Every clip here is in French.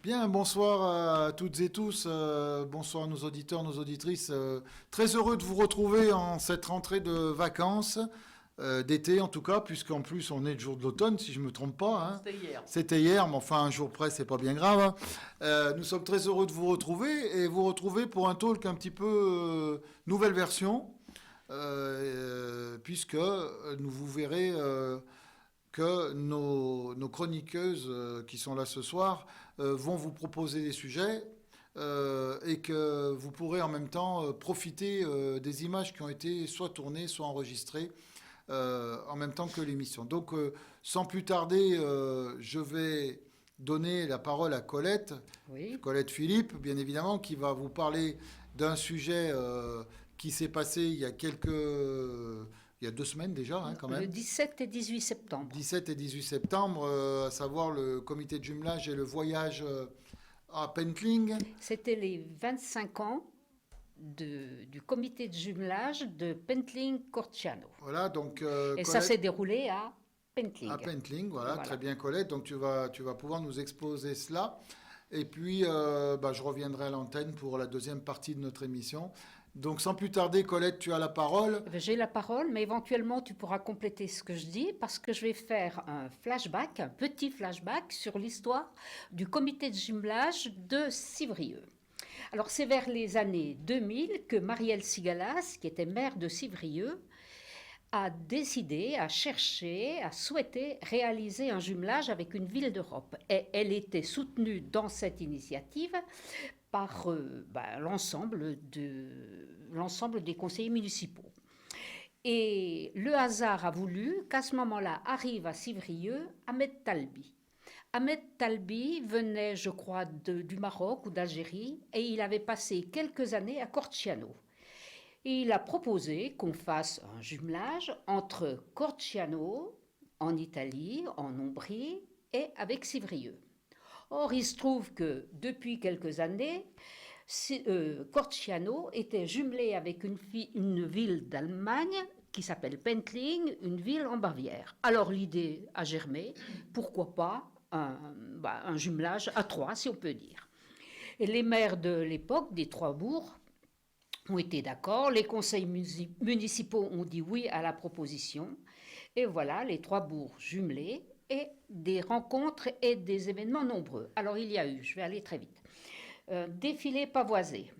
Bien, bonsoir à toutes et tous, bonsoir à nos auditeurs, nos auditrices. Très heureux de vous retrouver en cette rentrée de vacances, d'été en tout cas, puisqu'en plus on est le jour de l'automne, si je ne me trompe pas. Hein. C'était hier. C'était hier, mais enfin un jour près, c'est pas bien grave. Hein. Nous sommes très heureux de vous retrouver et vous retrouver pour un talk un petit peu nouvelle version, puisque vous verrez que nos chroniqueuses qui sont là ce soir vont vous proposer des sujets et que vous pourrez en même temps profiter des images qui ont été soit tournées, soit enregistrées en même temps que l'émission. Donc, sans plus tarder, je vais donner la parole à Colette, Oui. Colette Philippe, bien évidemment, qui va vous parler d'un sujet qui s'est passé il y a 2 semaines déjà, hein, quand même. Le 17 et 18 septembre. 17 et 18 septembre, à savoir le comité de jumelage et le voyage à Pentling. C'était les 25 ans du comité de jumelage de Pentling-Corciano. Voilà, donc... et ça s'est déroulé à Pentling. À Pentling, voilà, très bien Colette. Donc tu vas pouvoir nous exposer cela. Et puis, je reviendrai à l'antenne pour la deuxième partie de notre émission. Donc, sans plus tarder, Colette, tu as la parole. J'ai la parole, mais éventuellement, tu pourras compléter ce que je dis parce que je vais faire un petit flashback sur l'histoire du comité de jumelage de Civrieux. Alors, c'est vers les années 2000 que Marielle Sigalas, qui était maire de Civrieux, a décidé, a cherché, a souhaité réaliser un jumelage avec une ville d'Europe. Et elle était soutenue dans cette initiative par l'ensemble des conseillers municipaux. Et le hasard a voulu qu'à ce moment-là arrive à Civrieux Ahmed Talbi. Ahmed Talbi venait, je crois, du Maroc ou d'Algérie et il avait passé quelques années à Corciano. Et il a proposé qu'on fasse un jumelage entre Corciano, en Italie, en Ombrie, et avec Civrieux. Or, il se trouve que depuis quelques années, Corciano était jumelé avec une ville d'Allemagne qui s'appelle Pentling, une ville en Bavière. Alors l'idée a germé, pourquoi pas un jumelage à 3, si on peut dire. Et les maires de l'époque, des 3 bourgs, ont été d'accord, les conseils municipaux ont dit oui à la proposition, et voilà les 3 bourgs jumelés, et des rencontres et des événements nombreux. Alors il y a eu, je vais aller très vite, défilé pavoisé,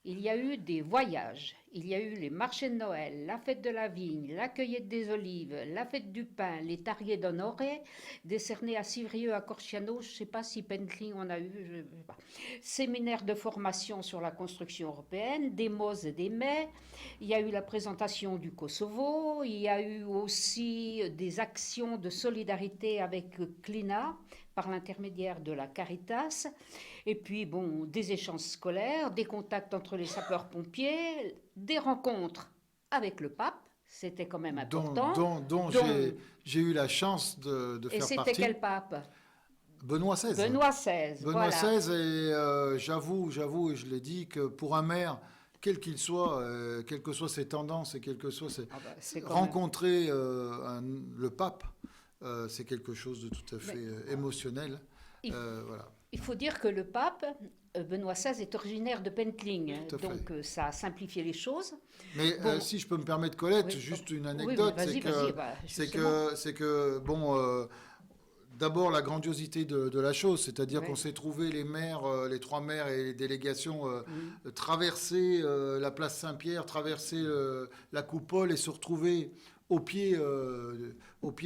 il y a eu des voyages, il y a eu les marchés de Noël, la fête de la vigne, la cueillette des olives, la fête du pain, les targets d'Honoré, décernés à Civrieux, à Corciano, je ne sais pas si Pentling on a eu, je sais pas. Séminaire de formation sur la construction européenne, des MOS et des MES, il y a eu la présentation du Kosovo, il y a eu aussi des actions de solidarité avec Clina, par l'intermédiaire de la Caritas, et puis des échanges scolaires, des contacts entre les sapeurs-pompiers, des rencontres avec le pape, c'était quand même important. Dont j'ai eu la chance de faire partie. Et c'était quel pape ? Benoît XVI. Benoît XVI, Benoît voilà. XVI, et j'avoue, et je l'ai dit, que pour un maire, quel qu'il soit, quelles que soient ses tendances et quelles que soient ses... rencontrer le pape, c'est quelque chose de tout à fait émotionnel. Voilà. Il faut dire que le pape, Benoît XVI, est originaire de Pentling, donc ça a simplifié les choses. Mais si je peux me permettre, Colette, juste une anecdote, c'est que d'abord la grandiosité de la chose, c'est-à-dire qu'on s'est trouvé les maires, les 3 maires et les délégations traverser la place Saint-Pierre, traverser la coupole et se retrouver au pied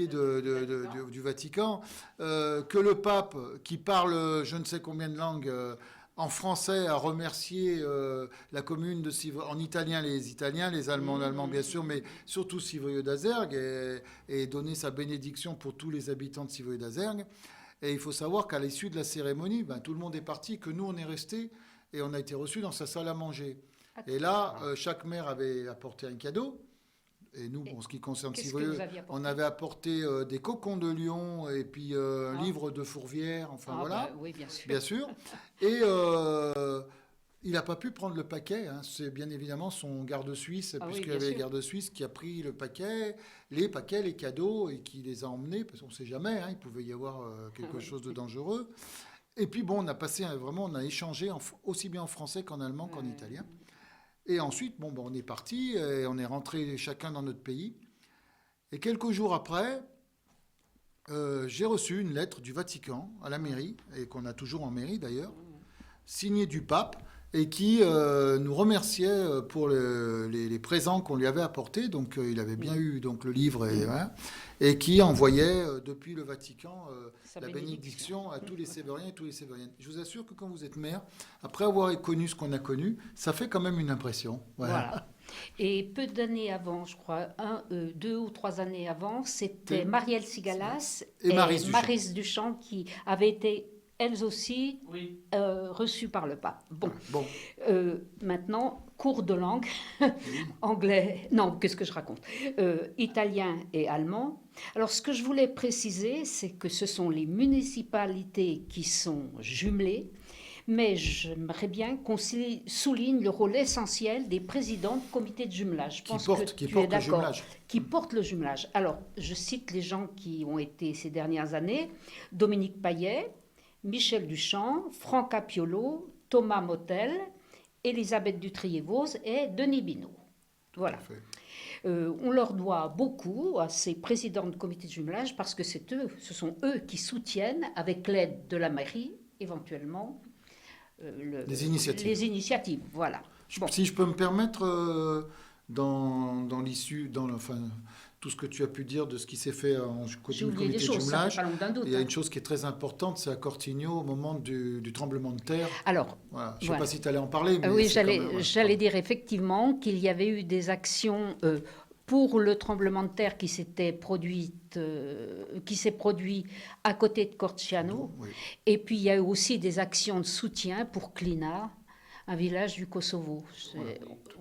du Vatican, que le pape, qui parle je ne sais combien de langues, en français, a remercié la commune de Civrieux, en italien les Italiens, les Allemands l'allemand bien sûr, mais surtout Civrieux d'Azergues, et donné sa bénédiction pour tous les habitants de Civrieux d'Azergues. Et il faut savoir qu'à l'issue de la cérémonie, tout le monde est parti, que nous on est restés, et on a été reçus dans sa salle à manger. Et là, chaque maire avait apporté un cadeau. Et nous, en ce qui concerne Civrieux, on avait apporté des cocons de lion et puis un livre de Fourvière, enfin voilà. Oui, bien sûr. Bien sûr. Et il n'a pas pu prendre le paquet. Hein. C'est bien évidemment son garde suisse, puisqu'il y avait le garde suisse qui a pris le paquet, les cadeaux, et qui les a emmenés, parce qu'on ne sait jamais, hein, il pouvait y avoir quelque chose de dangereux. Et puis bon, on a passé vraiment, on a échangé aussi bien en français qu'en allemand qu'en italien. Et ensuite, bon, on est parti et on est rentré chacun dans notre pays. Et quelques jours après, j'ai reçu une lettre du Vatican à la mairie, et qu'on a toujours en mairie d'ailleurs, signée du pape, et qui nous remerciait pour les présents qu'on lui avait apportés. Donc il avait bien eu donc, le livre, et qui envoyait depuis le Vatican la bénédiction à tous les Sévériens et tous les Sévériennes. Je vous assure que quand vous êtes maire, après avoir connu ce qu'on a connu, ça fait quand même une impression. Voilà. Et peu d'années avant, je crois, 2 ou 3 années avant, c'était Marielle Sigalas et Maryse Duchamp qui avaient été, elles aussi, reçues par le pape. Bon. Maintenant, cours de langue, anglais, non, qu'est-ce que je raconte, italien et allemand. Alors, ce que je voulais préciser, c'est que ce sont les municipalités qui sont jumelées. Mais j'aimerais bien qu'on souligne le rôle essentiel des présidents de comités de jumelage. Je pense que tu es d'accord. Qui portent le jumelage. Alors, je cite les gens qui ont été ces dernières années. Dominique Payet, Michel Duchamp, Franck Appiolo, Thomas Motel, Elisabeth Dutrier-Vos et Denis Binot. Voilà. On leur doit beaucoup à ces présidents de comités de jumelage parce que ce sont eux qui soutiennent, avec l'aide de la mairie, éventuellement, les initiatives, voilà. Si je peux me permettre, dans l'issue, tout ce que tu as pu dire de ce qui s'est fait en comité de jumelage, il y a une chose qui est très importante, c'est à Cortigno, au moment du tremblement de terre. Alors, voilà. Je ne sais pas si tu allais en parler. Mais oui, j'allais dire effectivement qu'il y avait eu des actions pour le tremblement de terre qui s'est produit à côté de Corciano. Oui. Et puis, il y a eu aussi des actions de soutien pour Klina, un village du Kosovo.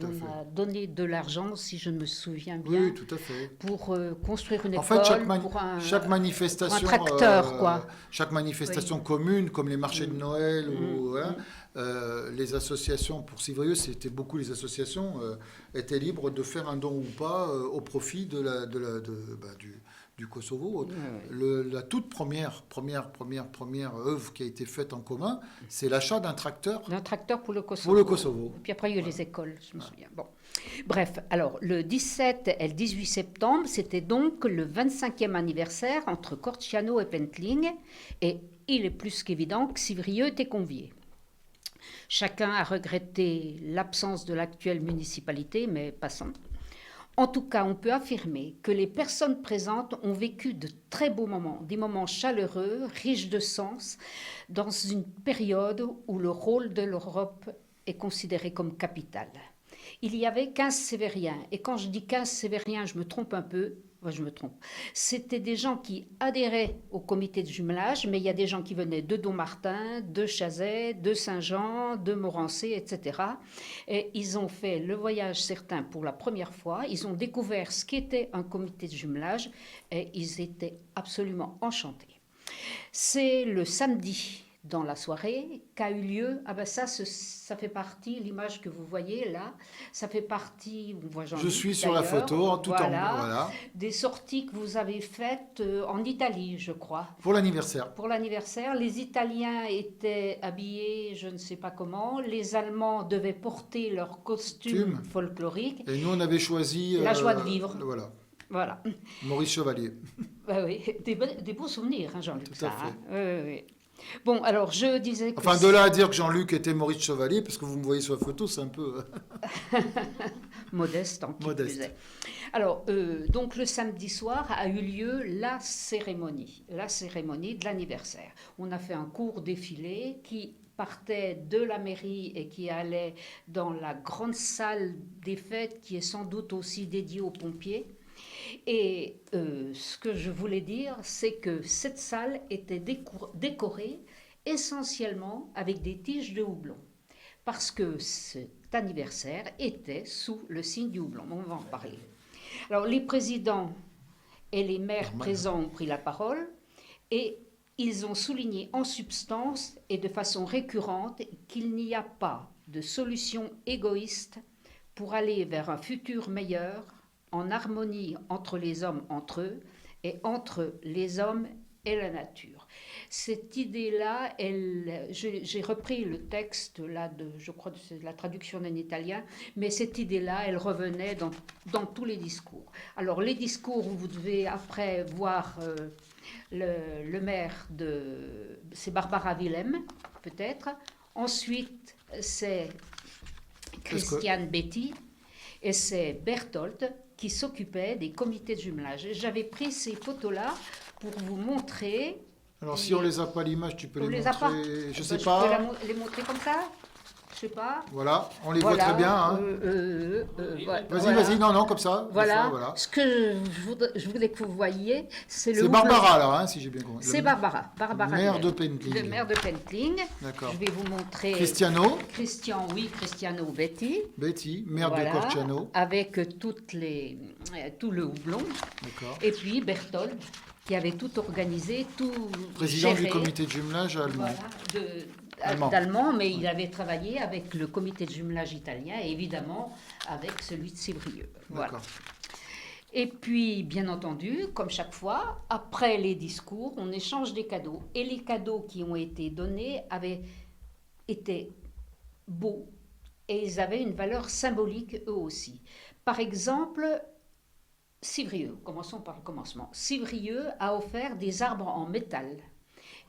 On a donné de l'argent, si je me souviens bien, oui, tout à fait. Pour construire une école, chaque manifestation, pour un tracteur, quoi. Chaque manifestation commune, comme les marchés de Noël, ou les associations, pour Civrieux, c'était beaucoup les associations, étaient libres de faire un don ou pas au profit du Kosovo. La toute première œuvre qui a été faite en commun, c'est l'achat d'un tracteur. D'un tracteur pour le Kosovo. Pour le Kosovo. Puis après, il y a eu les écoles, je me souviens. Bon. Bref, alors le 17 et le 18 septembre, c'était donc le 25e anniversaire entre Corciano et Pentling. Et il est plus qu'évident que Civrieux était convié. Chacun a regretté l'absence de l'actuelle municipalité, mais passons. En tout cas, on peut affirmer que les personnes présentes ont vécu de très beaux moments, des moments chaleureux, riches de sens, dans une période où le rôle de l'Europe est considéré comme capital. Il y avait 15 Sévériens, et quand je dis 15 Sévériens, je me trompe un peu. Je me trompe. C'était des gens qui adhéraient au comité de jumelage, mais il y a des gens qui venaient de Dommartin, de Chazet, de Saint-Jean, de Morancé, etc. Et ils ont fait le voyage, certains, pour la première fois. Ils ont découvert ce qu'était un comité de jumelage et ils étaient absolument enchantés. C'est le samedi, dans la soirée, qu'a eu lieu, ça fait partie, l'image que vous voyez là, ça fait partie, on voit Jean-Luc, je suis sur la photo, tout en haut, voilà. Des sorties que vous avez faites en Italie, je crois. Pour l'anniversaire. Pour l'anniversaire, les Italiens étaient habillés, je ne sais pas comment, les Allemands devaient porter leur costume folklorique. Et nous, on avait choisi... la joie de vivre. Voilà. Maurice Chevalier. Oui, des beaux souvenirs, hein, Jean-Luc. Tout à fait. Oui. Bon, alors je disais que... Enfin, de là à dire que Jean-Luc était Maurice Chevalier, parce que vous me voyez sur la photo, c'est un peu... Modeste, en qui plus est. Alors, donc le samedi soir a eu lieu la cérémonie de l'anniversaire. On a fait un court défilé qui partait de la mairie et qui allait dans la grande salle des fêtes, qui est sans doute aussi dédiée aux pompiers. Et ce que je voulais dire, c'est que cette salle était décorée essentiellement avec des tiges de houblon, parce que cet anniversaire était sous le signe du houblon. On va en parler. Alors, les présidents et les maires présents ont pris la parole et ils ont souligné en substance et de façon récurrente qu'il n'y a pas de solution égoïste pour aller vers un futur meilleur, en harmonie entre les hommes entre eux et entre les hommes et la nature. Cette idée-là, j'ai repris le texte là je crois que c'est la traduction en italien, mais cette idée-là, elle revenait dans tous les discours. Alors les discours, vous devez après voir le maire c'est Barbara Willem, peut-être. Ensuite, c'est Christiane Betty et c'est Berthold qui s'occupait des comités de jumelage. Et j'avais pris ces photos-là pour vous montrer. Alors, si on les a pas à l'image, tu peux les les montrer. Je sais je pas. peux les montrer comme ça. Je sais pas. Voilà, on les voit très bien. Hein. Vas-y, non, comme ça. Voilà. Voilà. Ce que je voulais que vous voyiez, c'est le. C'est Barbara, alors, hein, si j'ai bien compris. C'est Barbara Maire de Pentling. Le maire de Pentling. D'accord. Je vais vous montrer. Cristiano Betty. Betty, maire de Corciano. Avec tout le houblon. D'accord. Et puis Berthold, qui avait tout organisé, tout président géré. Du comité de jumelage allemand. Voilà, d'allemand, mais il avait travaillé avec le comité de jumelage italien et évidemment avec celui de Sévrieux. Voilà. Et puis, bien entendu, comme chaque fois, après les discours, on échange des cadeaux. Et les cadeaux qui ont été donnés avaient été beaux et ils avaient une valeur symbolique eux aussi. Par exemple, Sévrieux, commençons par le commencement. Sévrieux a offert des arbres en métal.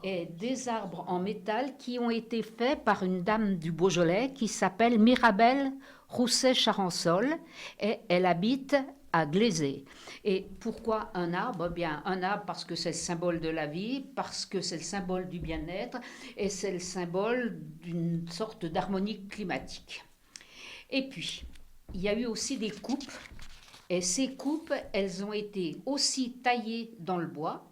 Et des arbres en métal qui ont été faits par une dame du Beaujolais qui s'appelle Mirabelle Rousset-Charansol et elle habite à Glazé. Et pourquoi un arbre ? Bien, un arbre parce que c'est le symbole de la vie, parce que c'est le symbole du bien-être et c'est le symbole d'une sorte d'harmonie climatique. Et puis, il y a eu aussi des coupes et ces coupes, elles ont été aussi taillées dans le bois.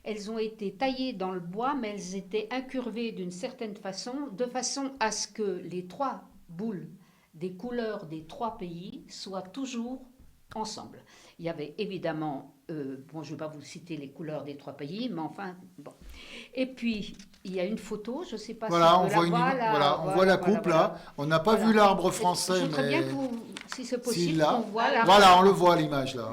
Elles ont été taillées dans le bois, mais elles étaient incurvées d'une certaine façon, de façon à ce que les trois boules des couleurs des trois pays soient toujours ensemble. Il y avait évidemment, je ne vais pas vous citer les couleurs des trois pays, mais enfin, bon. Et puis, il y a une photo, je ne sais pas voilà, si on voit la coupe là. On n'a pas vu l'arbre français, je voudrais mais bien que si c'est possible, on voit l'arbre. Voilà, on le voit à l'image là.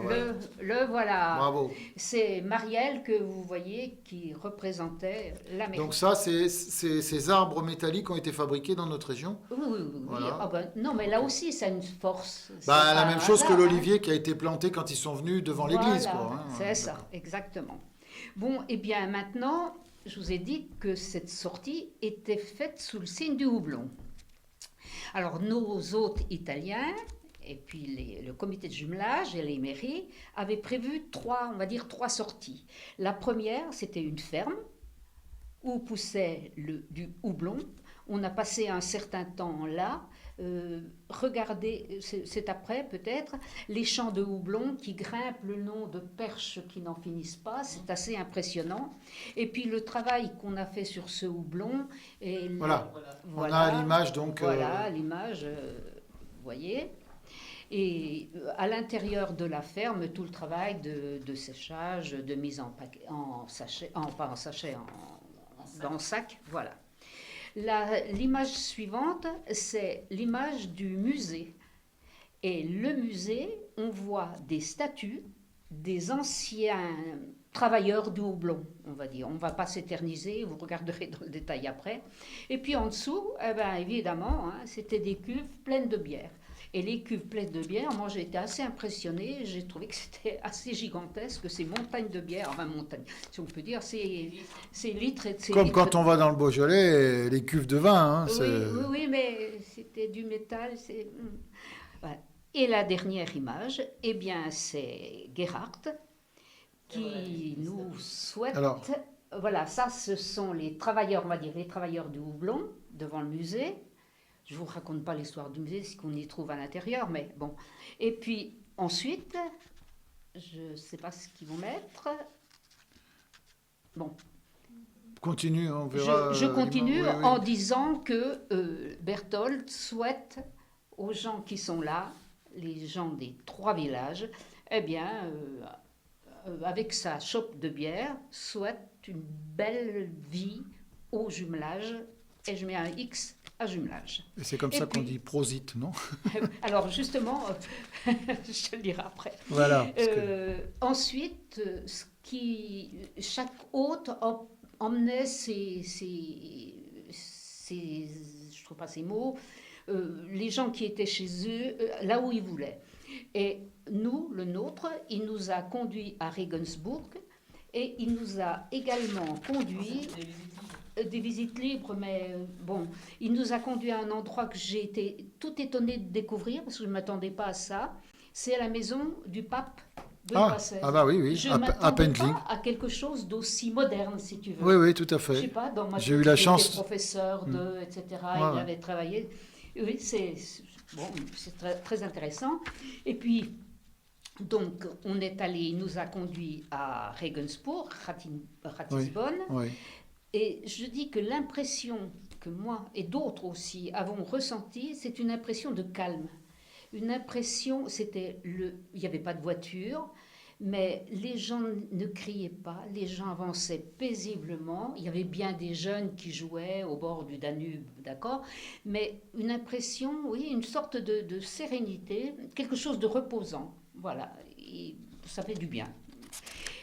Le voilà. Bravo. C'est Marielle que vous voyez qui représentait l'Amérique. Donc ça, ces arbres métalliques ont été fabriqués dans notre région. Oui. Voilà. Ah ben, non, mais là aussi, ça a une force. La même chose que l'olivier qui a été planté quand ils sont venus devant l'église. Quoi, c'est ça, exactement. Bon, et bien maintenant, je vous ai dit que cette sortie était faite sous le signe du houblon. Alors, nos hôtes italiens, et puis le comité de jumelage et les mairies, avaient prévu trois sorties. La première, c'était une ferme où poussait du houblon. On a passé un certain temps là. Regardez, c'est après peut-être, les champs de houblon qui grimpent le long de perches qui n'en finissent pas, c'est assez impressionnant. Et puis le travail qu'on a fait sur ce houblon. Voilà, on a l'image donc. Voilà, l'image, vous voyez. Et à l'intérieur de la ferme, tout le travail de séchage, de mise en sachet, dans sac, voilà. L'image suivante, c'est l'image du musée. Et le musée, on voit des statues des anciens travailleurs du houblon, on va dire. On ne va pas s'éterniser, vous regarderez dans le détail après. Et puis en dessous, évidemment, c'était des cuves pleines de bière. Et les cuves pleines de bière, moi j'ai été assez impressionnée, j'ai trouvé que c'était assez gigantesque, ces montagnes de bière, si on peut dire, ces litres et ces Comme litres. Quand on va dans le Beaujolais, les cuves de vin. Oui, mais c'était du métal. Voilà. Et la dernière image, c'est Gerhardt qui nous souhaite... Alors, voilà, ça ce sont les travailleurs, on va dire, les travailleurs du houblon devant le musée. Je ne vous raconte pas l'histoire du musée, ce qu'on y trouve à l'intérieur, mais bon. Et puis, ensuite, je ne sais pas ce qu'ils vont mettre. Bon. Continue, on verra. Je continue en disant que Berthold souhaite aux gens qui sont là, les gens des trois villages, avec sa chope de bière, souhaite une belle vie au jumelage. Et je mets un X à jumelage. Et c'est comme ça qu'on dit prosit, non? Alors justement, je te le dirai après. Voilà. Ensuite, chaque hôte emmenait je trouve pas ces mots, les gens qui étaient chez eux, là où ils voulaient. Et nous, le nôtre, il nous a conduits à Regensburg et il nous a également conduits des visites libres, mais bon, il nous a conduits à un endroit que j'ai été tout étonnée de découvrir parce que je ne m'attendais pas à ça. C'est la maison du pape Benoît XVI. Ah bah oui, Je à ne m'attendais Pentling. pas à quelque chose d'aussi moderne, si tu veux. Oui, oui, tout à Je sais fait. pas, dans ma J'ai tête, eu la il chance. était professeur de, etc. Il Ouais. avait travaillé. Oui, bon, c'est très, très intéressant. Et puis, donc, on est allé, il nous a conduits à Regensburg, Ratisbonne. Oui. Et je dis que l'impression que moi et d'autres aussi avons ressentie, c'est une impression de calme. Une impression, il n'y avait pas de voiture, mais les gens ne criaient pas, les gens avançaient paisiblement. Il y avait bien des jeunes qui jouaient au bord du Danube, d'accord, mais une impression, oui, une sorte de sérénité, quelque chose de reposant. Voilà, et ça fait du bien.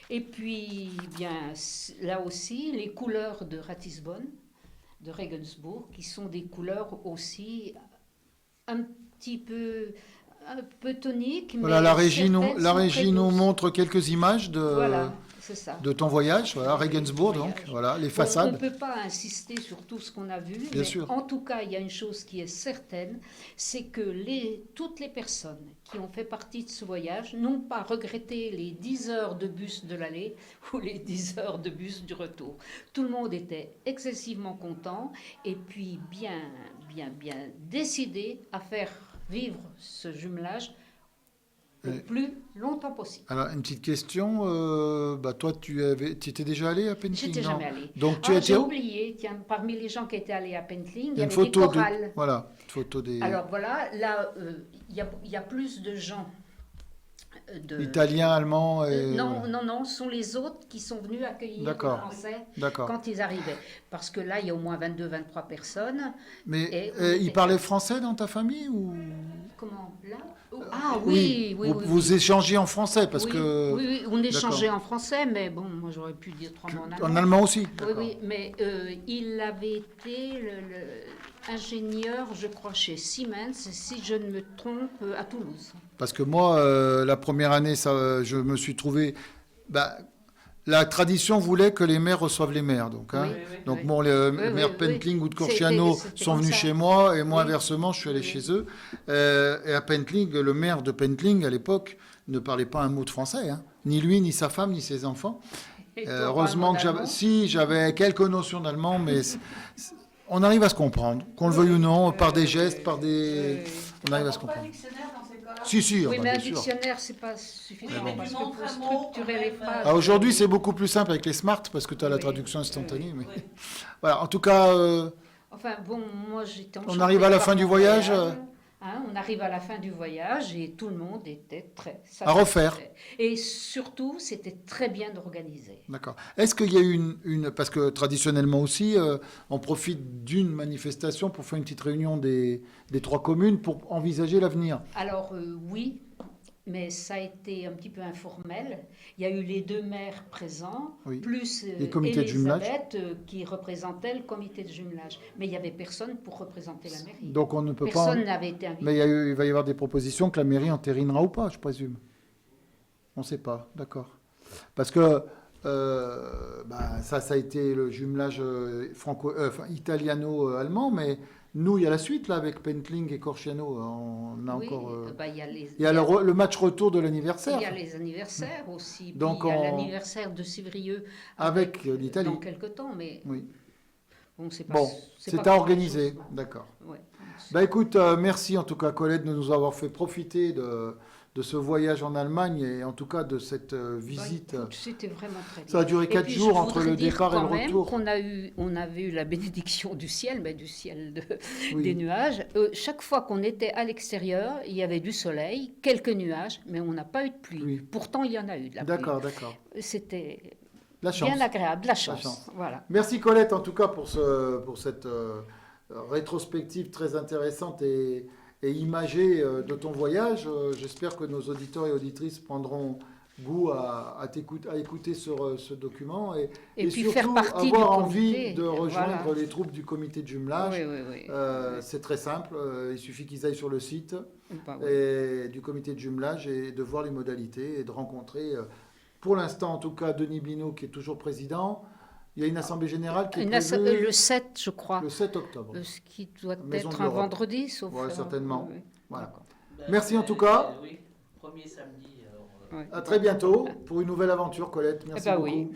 Et puis, bien, là aussi, les couleurs de Ratisbonne, de Regensburg, qui sont des couleurs aussi un peu toniques. Voilà, mais la régie nous douces. montre quelques images Voilà, c'est ça. de ton voyage, voilà, Regensburg, donc, voilà, les Bon, façades. on ne peut pas insister sur tout ce qu'on a vu, Bien mais sûr. en tout cas, il y a une chose qui est certaine, c'est que toutes les personnes qui ont fait partie de ce voyage n'ont pas regretté les 10 heures de bus de l'aller ou les 10 heures de bus du retour. Tout le monde était excessivement content et puis bien décidé à faire vivre ce jumelage le plus longtemps possible. Alors, une petite question. Toi, tu étais déjà allé à Pentling? J'étais non jamais allée. Donc, J'ai oublié, tiens, parmi les gens qui étaient allés à Pentling, il y une avait photo des chorales. Voilà, une photo des Alors voilà, là, il y a plus de gens. Italiens, Allemands et... Non, ce sont les autres qui sont venus accueillir les Français quand ils arrivaient. Parce que là, il y a au moins 22-23 personnes. Mais ils parlaient français dans ta famille ou... Comment là? Ah oui. Vous échangez en français parce que... Oui, on échangeait en français, mais bon, moi j'aurais pu dire 3 mots en allemand. En allemand aussi? Oui, mais il avait été ingénieur, je crois, chez Siemens, si je ne me trompe, à Toulouse. Parce que moi, la première année, je me suis trouvé... la tradition voulait que les maires reçoivent les maires. Donc, les maires Pentling ou de Corciano sont venus chez moi et moi, inversement, je suis allé chez eux. Et à Pentling, le maire de Pentling, à l'époque, ne parlait pas un mot de français. Hein. Ni lui, ni sa femme, ni ses enfants. Heureusement que j'avais quelques notions d'allemand, mais on arrive à se comprendre. Qu'on le veuille ou non, par des gestes, par des... On arrive à se comprendre. Si, oui, mais un dictionnaire, c'est pas suffisant parce que pour structurer les phrases... Aujourd'hui, c'est beaucoup plus simple avec les smart parce que tu as la traduction instantanée. Mais... Voilà, en tout cas... Enfin, bon, moi, j'étais on arrive à la fin du voyage. On arrive à la fin du voyage et tout le monde était très satisfait. À refaire. Et surtout, c'était très bien organisé. D'accord. Est-ce qu'il y a eu parce que traditionnellement aussi, on profite d'une manifestation pour faire une petite réunion des 3 communes pour envisager l'avenir? Alors oui, mais ça a été un petit peu informel. Il y a eu les 2 maires présents, plus les comités de jumelage qui représentait le comité de jumelage. Mais il n'y avait personne pour représenter la mairie. Donc on ne peut personne n'avait été invité. Mais il va y avoir des propositions que la mairie entérinera ou pas, je présume. On ne sait pas, d'accord. Parce que ça a été le jumelage italiano-allemand, mais nous, il y a la suite, là, avec Pentling et Corciano. On a encore... il y a le match retour de l'anniversaire. Il y a les anniversaires aussi. Donc il y a l'anniversaire de Civrieux avec l'Italie. Dans quelques temps, mais... Oui. Bon, c'est à organiser, d'accord. Ouais. Écoute, merci en tout cas, Colette, de nous avoir fait profiter de ce voyage en Allemagne et en tout cas de cette visite. C'était vraiment très bien. Ça a duré 4 jours entre le départ et le retour. On avait eu la bénédiction du ciel, des nuages. Chaque fois qu'on était à l'extérieur, il y avait du soleil, quelques nuages, mais on n'a pas eu de pluie. Oui. Pourtant, il y en a eu de la pluie. D'accord. C'était bien agréable, la chance. Voilà. Merci Colette en tout cas pour cette rétrospective très intéressante et imagée de ton voyage. J'espère que nos auditeurs et auditrices prendront goût à écouter ce document et puis surtout faire partie avoir du envie comité. de rejoindre Voilà. les troupes du comité de jumelage. Oui. C'est très simple, il suffit qu'ils aillent sur le site Bah oui. et du comité de jumelage et de voir les modalités et de rencontrer, pour l'instant en tout cas, Denis Binot qui est toujours président. Il y a une assemblée générale qui est prévue Le 7, je crois. le 7 octobre. Ce qui doit Maison être de un l'Europe. vendredi, sauf Ouais, certainement. Oui. Voilà. D'accord. Merci en tout cas. Oui, premier samedi. Alors, Ouais. À très bientôt pour une nouvelle aventure, Colette. Merci Eh ben beaucoup. oui.